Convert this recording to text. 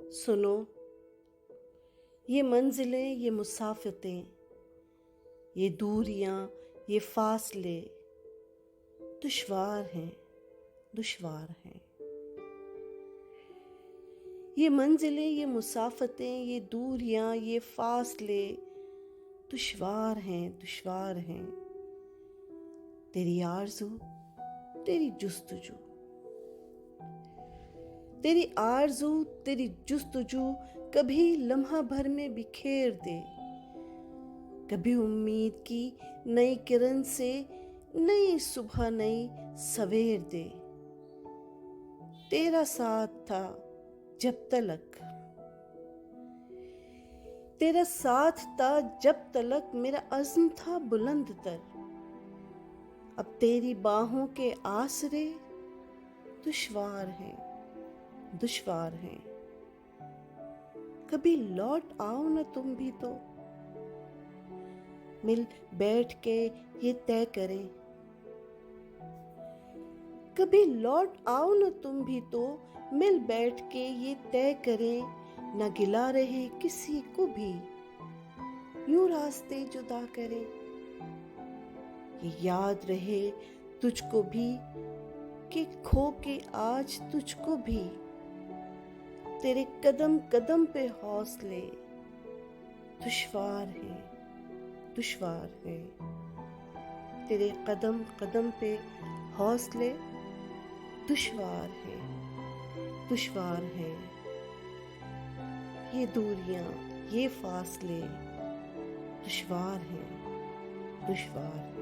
सुनो, ये मंजिलें, ये मुसाफतें, ये दूरियां, ये फासले दुश्वार हैं, दुश्वार हैं। ये मंजिलें, ये मुसाफतें, ये दूरियां, ये फासले दुश्वार हैं, दुश्वार हैं। तेरी आरज़ू, तेरी जुस्तजू, तेरी आरज़ू, तेरी जुस्तजू कभी लम्हा भर में बिखेर दे, कभी उम्मीद की नई किरण से नई सुबह, नई सवेर दे। तेरा साथ था जब तलक, तेरा साथ था जब तलक मेरा अज़्म था बुलंद तर। अब तेरी बाहों के आसरे दुश्वार हैं, दुश्वार हैं। कभी लौट आओ न तुम भी तो, मिल बैठ के ये तय करें। कभी लौट आओ न तुम भी तो, मिल बैठ के ये तय करें। न गिला रहे किसी को भी, यूं रास्ते जुदा करें। ये याद रहे तुझको भी कि खो के आज तुझको भी, तेरे कदम कदम पे हौसले दुश्वार है, दुश्वार है। तेरे कदम कदम पे हौसले दुश्वार है, दुश्वार है। ये दूरियां, ये फासले दुश्वार हैं, दुश्वार।